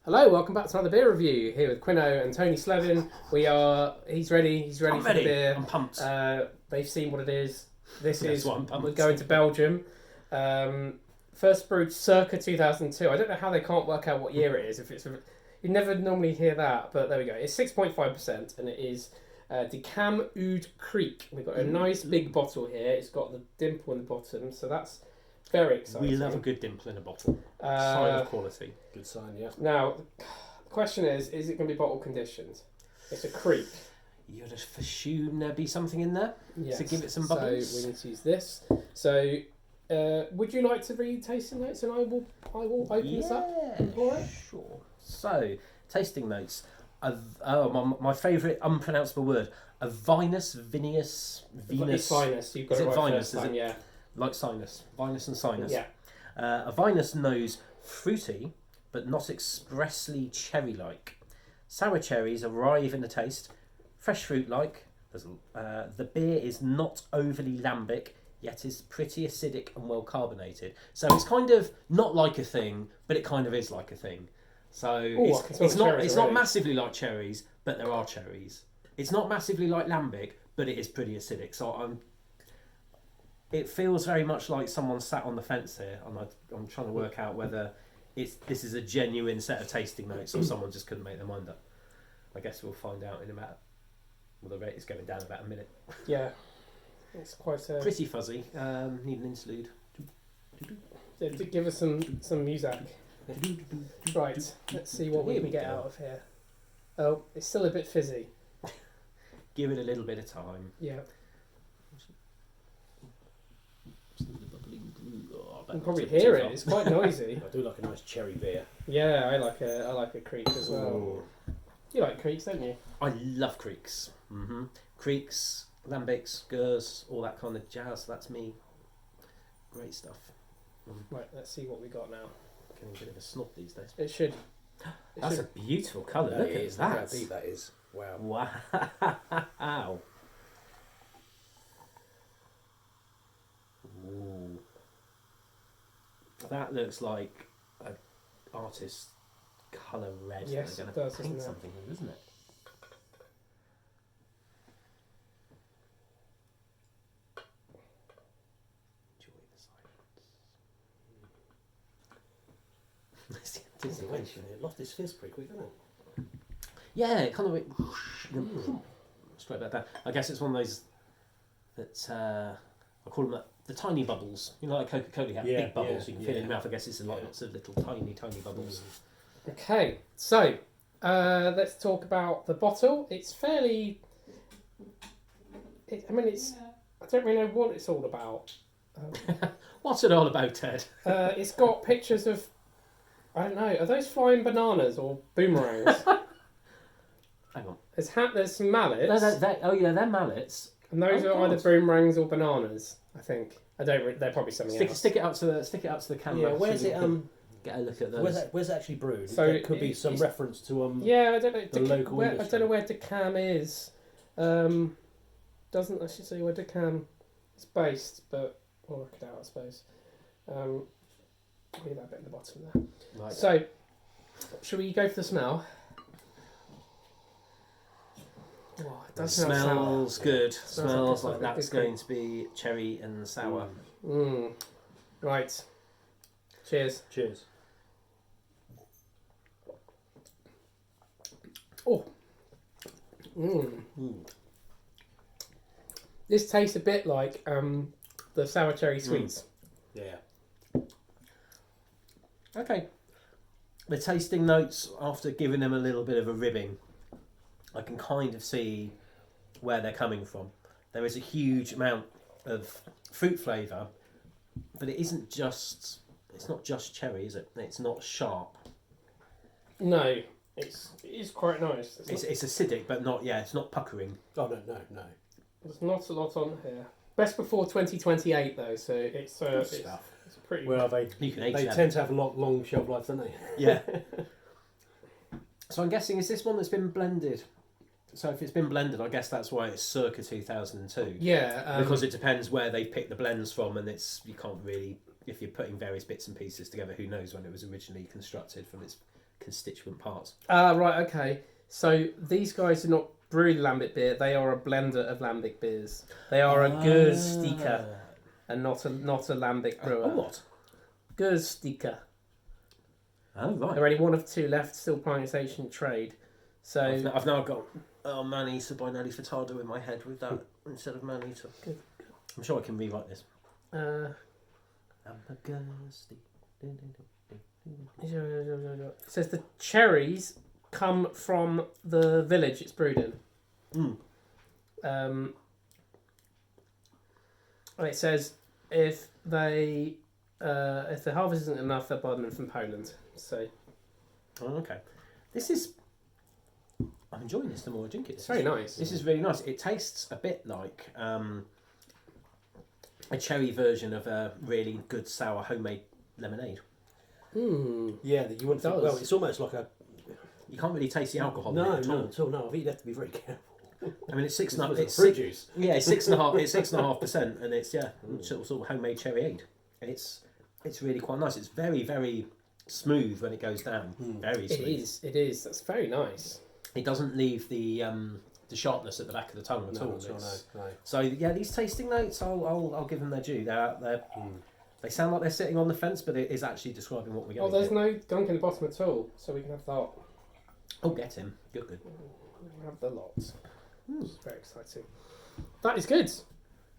Hello, welcome back to another beer review here with Quino and Tony Slevin. He's ready for the beer. I'm pumped. They've seen what it is. We're What going to Belgium. First brewed circa 2002. I don't know how they can't work out what year it is. You never normally hear that, but there we go. It's 6.5% and it is the Cam Oude Kriek. We've got a nice big bottle here. It's got the dimple in the bottom, so that's very exciting. We love a good dimple in a bottle. Sign of quality. Good sign, yeah. Now, the question is it going to be bottle conditioned? It's a Kriek. You'd assume there'd be something in there to give it some bubbles. So we need to use this. So, would you like to read tasting notes, and I will open this up and pour it? Sure. So, tasting notes. My favourite unpronounceable word. A vinous. It's vinous. You've got Is it it right vinous? first time, yeah. Like sinus. Vinous and sinus. Yeah. A vinous nose fruity, but not expressly cherry-like. Sour cherries arrive in the taste. Fresh fruit-like. The beer is not overly lambic, yet is pretty acidic and well carbonated. So it's kind of not like a thing, but it kind of is like a thing. So it's not massively like cherries, but there are cherries. It's not massively like lambic, but it is pretty acidic. So it feels very much like someone sat on the fence here, and I'm trying to work out whether this is a genuine set of tasting notes or someone just couldn't make their mind up. I guess we'll find out in about. Well, the rate is going down about a minute. Yeah, it's quite pretty fuzzy. Need an interlude. Give us some music. Right, let's see what we can get out of here. Oh, it's still a bit fizzy. Give it a little bit of time. Yeah. Oh, You can probably hear it. It's quite noisy. I do like a nice cherry beer. Yeah, I like a Kriek as well. Ooh. You like Krieks, don't you? I love creeks. Creeks, lambics, gurs, all that kind of jazz. That's me. Great stuff. Right, let's see what we got now. Getting a bit of a snob these days. It should. That's a beautiful colour. Look at that. Look how deep that is. Wow. Wow. Ooh. That looks like an artist's colour red. Yes, They're it going does, to paint doesn't it? something with, isn't it? Enjoy the silence. Anticipation. It lost its fizz pretty quick, didn't it? Yeah, it kind of went straight back down. I guess it's one of those that I call them the tiny bubbles. You know, like Coca-Cola have big bubbles you can feel in your mouth. I guess it's like lots of little tiny bubbles. Okay, so let's talk about the bottle. It's fairly. I don't really know what it's all about. What's it all about, Ted? It's got pictures of. I don't know. Are those flying bananas or boomerangs? Hang on. There's some mallets. They're mallets. And those are either boomerangs or bananas. I think. I don't. They're probably something else. Stick it up to the camera. Yeah, where's it? Get a look at those. Where's it actually brewed? So there could be some reference to Yeah, I don't know. the local I industry. don't know where Decam is. Doesn't actually say where Decam is based, but we'll work it out, I suppose. Leave that bit in the bottom there. Right. So, shall we go for the smell? Oh, it does smell sour. Smells good. Smells like like a that's good going to be cherry and sour. Right. Cheers. Cheers. Oh. This tastes a bit like the sour cherry sweets. Yeah. Okay. The tasting notes, after giving them a little bit of a ribbing, I can kind of see where they're coming from. There is a huge amount of fruit flavour, but it's not just cherry, is it? It's not sharp. No, it is quite nice. It's acidic, but it's not puckering. Oh, no. There's not a lot on here. Best before 2028 though, so it's Stuff. it's pretty. Well, they tend to have a long shelf life, don't they? Yeah. So I'm guessing, is this one that's been blended? So if it's been blended, I guess that's why it's circa 2002. Yeah. Because it depends where they pick the blends from, and you can't really, if you're putting various bits and pieces together, who knows when it was originally constructed from its constituent parts. Ah, right, okay. So these guys are not brewed lambic beer; they are a blender of lambic beers. They are a Gersteker and not a lambic brewer. What? Gersteker. Oh, right. There are only one of two left, still plying its ancient trade. So I've now got Manita by Nelly Furtado in my head with that instead of Manita. Good. I'm sure I can rewrite this. it says the cherries come from the village it's brewed in. And it says if the harvest isn't enough, they'll buy them from Poland. So okay. I'm enjoying this the more I drink it. It's very nice. This is really nice. It tastes a bit like a cherry version of a really good sour homemade lemonade. Yeah, that you want to. Well, it's almost like a. You can't really taste the alcohol. No, in it at all. at all. No, I think you'd have to be very careful. I mean, it's 6.5. It's fruit juice. Yeah, it's 6.5. It's 6.5%, and it's sort of homemade cherryade. It's really quite nice. It's very, very smooth when it goes down. Very smooth. It is. That's very nice. It doesn't leave the sharpness at the back of the tongue at all. No. So yeah, these tasting notes, I'll give them their due. They sound like they're sitting on the fence, but it is actually describing what we're getting. Oh, there's no gunk in the bottom at all, so we can have that. Oh, get him. You're good. We'll have the lot. It's very exciting. That is good.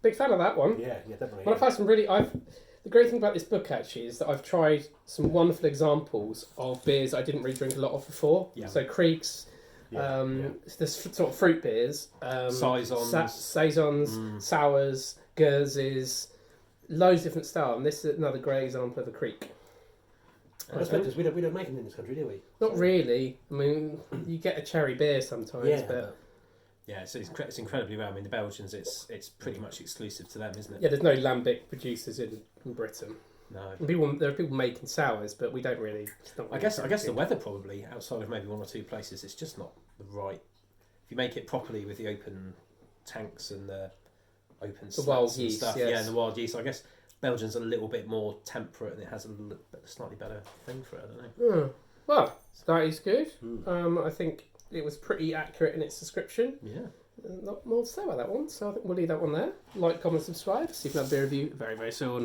Big fan of that one. Yeah, definitely. Well, I've had some really. The great thing about this book actually is that I've tried some wonderful examples of beers I didn't really drink a lot of before. Yeah. So Krieks, this sort of fruit beers, saisons, sours, gurzes, loads of different styles. And this is another great example of a Kriek. I respect us. We don't make them in this country, do we? Not really. I mean, you get a cherry beer sometimes, but yeah, so it's incredibly rare. I mean, the Belgians, it's pretty much exclusive to them, isn't it? yeah, there's no lambic producers in Britain. No. And there are people making sours, but we don't really. I guess the weather probably outside of maybe one or two places, it's just not the right. If you make it properly with the open tanks and the open wild slats and yeast, stuff, yes. yeah, and the wild yeast. I guess Belgium's a little bit more temperate and it has a slightly better thing for it. I don't know. Well, that is good. I think it was pretty accurate in its description. Yeah. Not more to say about that one, so I think we'll leave that one there. Like, comment, subscribe. See if you have a beer review very, very soon.